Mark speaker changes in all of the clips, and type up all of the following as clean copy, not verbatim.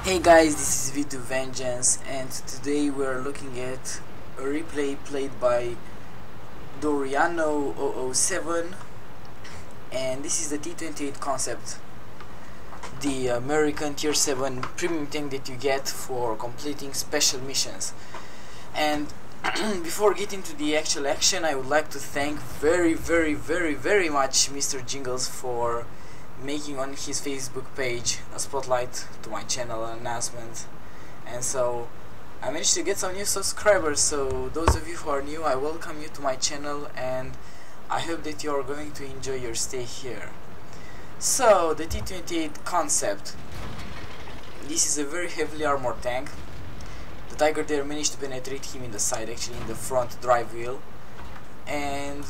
Speaker 1: Hey guys, this is V2 Vengeance, and today we're looking at a replay played by Doriano007, and this is the T28 Concept, the American Tier 7 premium tank that you get for completing special missions. And before getting to the actual action, I would like to thank very much Mr. Jingles for making on his Facebook page a spotlight to my channel, an announcement. And so I managed to get some new subscribers, so those of you who are new, I welcome you to my channel and I hope that you are going to enjoy your stay here. So the T28 Concept, this is a very heavily armored tank. The Tiger there managed to penetrate him in the side, actually in the front drive wheel. And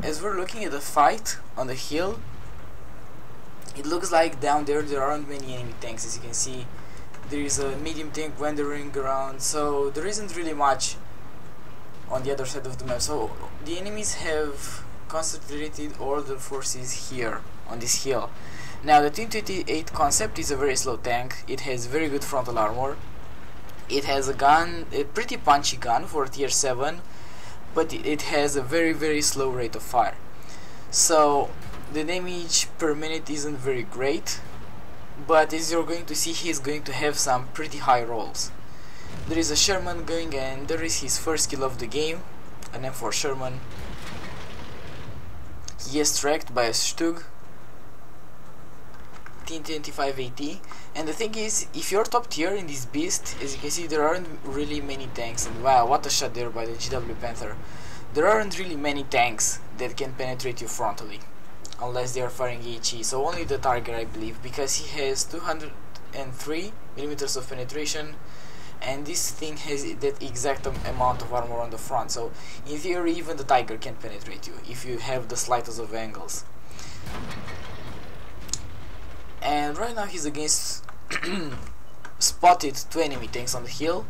Speaker 1: as we're looking at the fight on the hill, it looks like down there aren't many enemy tanks. As you can see, there is a medium tank wandering around, so there isn't really much on the other side of the map. So the enemies have concentrated all their forces here on this hill. Now the T28 Concept is a very slow tank. It has very good frontal armor. It has a gun, a pretty punchy gun for tier 7, but it has a very slow rate of fire. So the damage per minute isn't very great, but as you're going to see, he's going to have some pretty high rolls. There is a Sherman going, and there is his first kill of the game, an M4 Sherman. He is tracked by a Stug T28 AT, and the thing is, if you're top tier in this beast, as you can see, there aren't really many tanks. And wow, what a shot there by the GW Panther. There aren't really many tanks that can penetrate you frontally, unless they are firing HE. So only the Tiger, I believe, because he has 203 millimeters of penetration, and this thing has that exact amount of armor on the front. So in theory, even the Tiger can penetrate you if you have the slightest of angles. And right now he's against spotted 2 enemy tanks on the hill.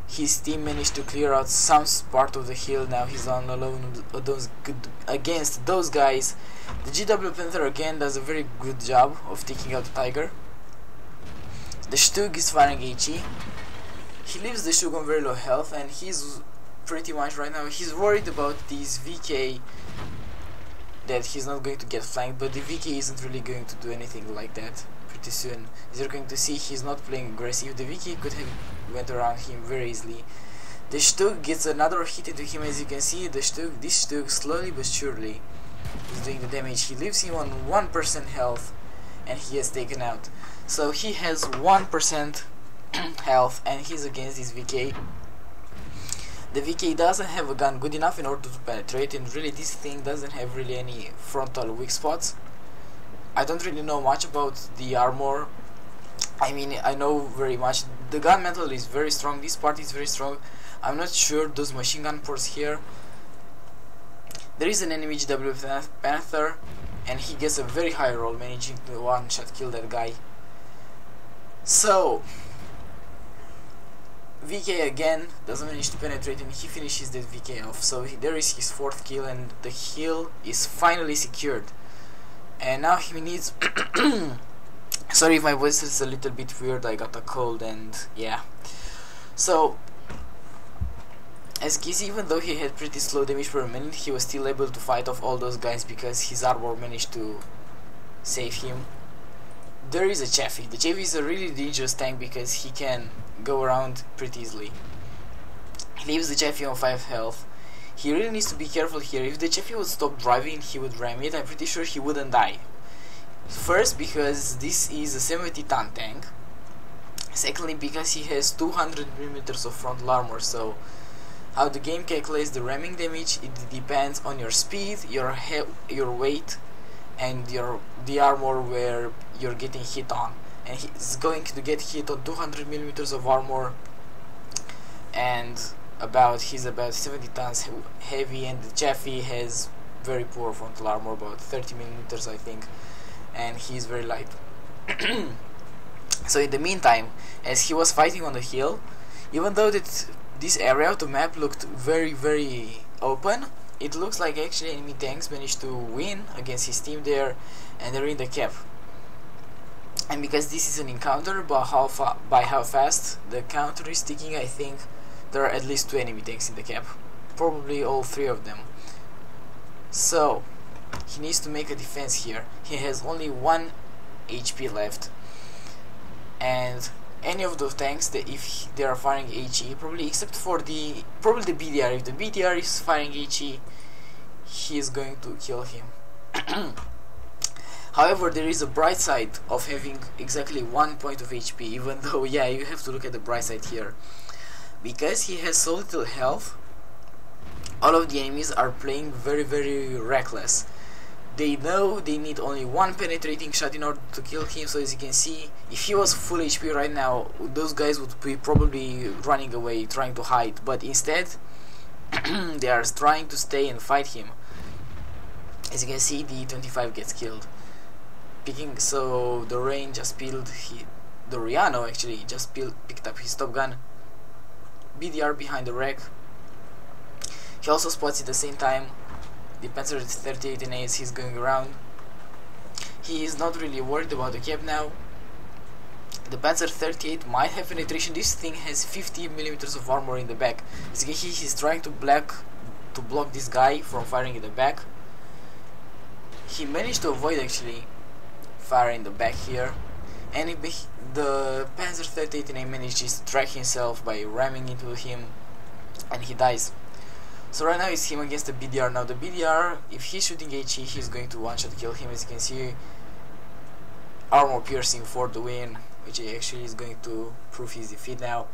Speaker 1: His team managed to clear out some part of the hill. Now he's on alone against those guys. The GW Panther again does a very good job of taking out the Tiger. The Stug is firing HE. He leaves the Stug on very low health, and he's pretty much right now, he's worried about this VK, that he's not going to get flanked, but the VK isn't really going to do anything like that pretty soon. As you're going to see, he's not playing aggressive. The VK could have went around him very easily. The Stug gets another hit into him. As you can see, this Stug slowly but surely is doing the damage. He leaves him on 1% health, and he is taken out. So he has 1% health, and he's against this VK. The VK doesn't have a gun good enough in order to penetrate, and really this thing doesn't have really any frontal weak spots. I don't really know much about the armor. I mean, I know very much. The gun metal is very strong. This part is very strong. I'm not sure those machine gun ports here. There is an enemy GW Panther, and he gets a very high roll, managing to one-shot kill that guy. So VK again doesn't manage to penetrate, and he finishes that VK off. So there is his 4th kill, and the hill is finally secured. And now he needs sorry if my voice is a little bit weird, I got a cold, and yeah. So as you can see, even though he had pretty slow damage per minute, he was still able to fight off all those guys because his armor managed to save him. There is a Chaffee. The Chaffee is a really dangerous tank because he can go around pretty easily. He leaves the Chaffee on 5 health. He really needs to be careful here. If the Chaffee would stop driving, he would ram it. I'm pretty sure he wouldn't die. First, because this is a 70-ton tank. Secondly, because he has 200 millimeters of frontal armor. So how the game calculates the ramming damage, it depends on your speed, your weight, and the armor where you're getting hit on. And he's going to get hit on 200 millimeters of armor, and he's about 70 tons heavy, and the Chaffee has very poor frontal armor, about 30 millimeters I think, and he's very light. So in the meantime, as he was fighting on the hill, even though this area of the map looked very open, it looks like actually enemy tanks managed to win against his team there, and they're in the cap. And because this is an encounter, by how fast the counter is ticking, I think there are at least 2 enemy tanks in the cap, probably all 3 of them. So he needs to make a defense here. He has only 1 HP left, and any of those tanks that if they are firing HE, probably except for the BDR, if the BDR is firing HE, he is going to kill him. However, there is a bright side of having exactly 1 point of HP, even though, yeah, you have to look at the bright side here. Because he has so little health, all of the enemies are playing very reckless. They know they need only 1 penetrating shot in order to kill him, so as you can see, if he was full HP right now, those guys would be probably running away, trying to hide, but instead, they are trying to stay and fight him. As you can see, the 25 gets killed. So the Rain just peeled, the Riano actually just picked up his Top Gun. BDR behind the wreck. He also spots at the same time the Panzer 38 and as he's going around. He is not really worried about the cap now. The Panzer 38 might have penetration. This thing has 50mm of armor in the back. As you can see, he's trying to block this guy from firing in the back. He managed to avoid actually fire in the back here, and the Panzer 38 manages to track himself by ramming into him, and he dies. So right now it's him against the BDR. Now the BDR, if he's shooting HE, he's going to one-shot kill him. As you can see, armor piercing for the win, which actually is going to prove his defeat now.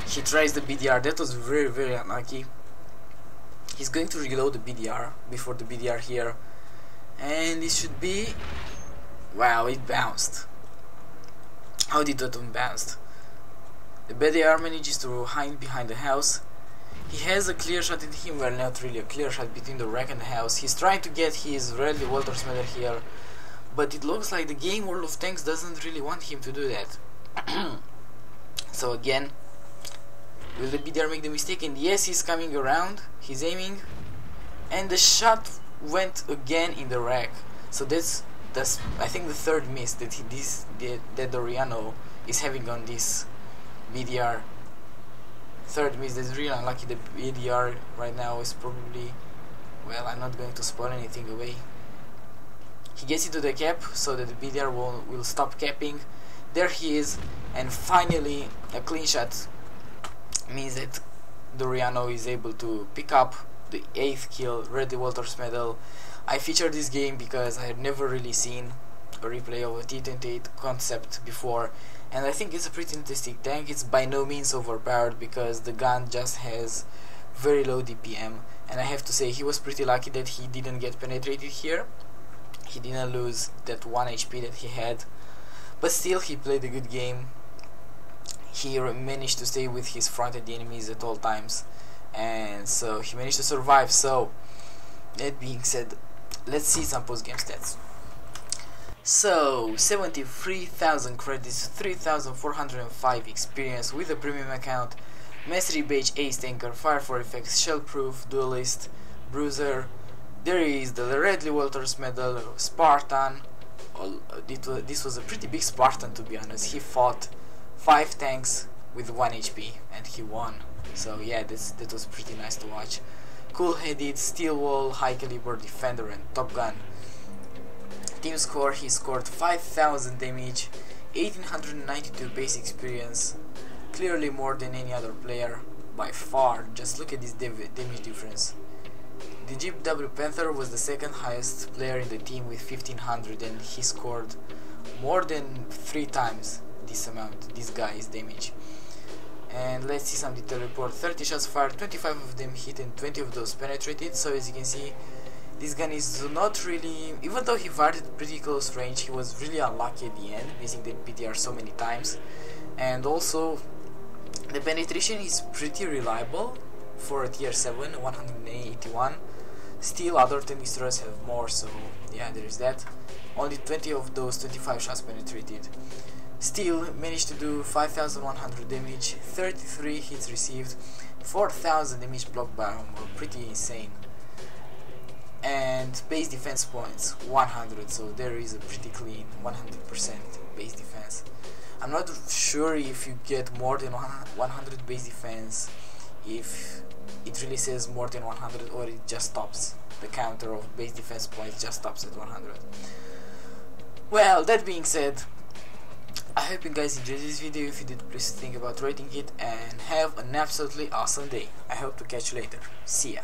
Speaker 1: He tries the BDR. That was very unlucky. He's going to reload the BDR before the BDR here, and it should be... wow, it bounced. How did that one bounce? The BDR manages to hide behind the house. He has a clear shot at him, well, not really a clear shot, between the wreck and the house. He's trying to get his Redley Walters medal here, but it looks like the game World of Tanks doesn't really want him to do that. So again, will the BDR make the mistake? And yes, he's coming around, he's aiming, and the shot went again in the wreck. So that's I think the third miss that that Doriano is having on this BDR. Third miss. That's really unlucky. The BDR right now is probably, well, I'm not going to spoil anything away. He gets into the cap so that the BDR will stop capping. There he is, and finally a clean shot means that Doriano is able to pick up the 8th kill, Redley Walters medal. I featured this game because I had never really seen a replay of a T28 Concept before, and I think it's a pretty interesting tank. It's by no means overpowered because the gun just has very low DPM, and I have to say he was pretty lucky that he didn't get penetrated here. He didn't lose that 1 HP that he had, but still he played a good game. He managed to stay with his fronted enemies at all times, and so he managed to survive. So that being said, let's see some post-game stats. So 73,000 credits, 3,405 experience with a premium account, Mastery Badge, Ace Tanker, Fire for Effects, Shellproof, Duelist, Bruiser. There is the Redley Walters medal, Spartan. This was a pretty big Spartan, to be honest. He fought 5 tanks with 1 HP and he won. So yeah, that was pretty nice to watch. Cool-headed, Steel Wall, High Caliber Defender and Top Gun. Team score, he scored 5,000 damage, 1,892 base experience, clearly more than any other player by far. Just look at this damage difference. The Jeep W Panther was the second highest player in the team with 1,500, and he scored more than 3 times this amount, this guy's damage. And let's see some detail report. 30 shots fired, 25 of them hit and 20 of those penetrated. So as you can see, this gun is not really, even though he fired at pretty close range, he was really unlucky at the end, missing the BDR so many times. And also, the penetration is pretty reliable for a tier 7, 181. Still, other tank destroyers have more, so yeah, there is that. Only 20 of those 25 shots penetrated. Still managed to do 5,100 damage, 33 hits received, 4,000 damage blocked by armor, pretty insane. And and base defense points 100, so there is a pretty clean 100% base defense. I'm not sure if you get more than 100 base defense, if it really says more than 100 or it just stops. The counter of base defense points just stops at 100. Well, that being said, I hope you guys enjoyed this video. If you did, please think about rating it, and have an absolutely awesome day. I hope to catch you later. See ya.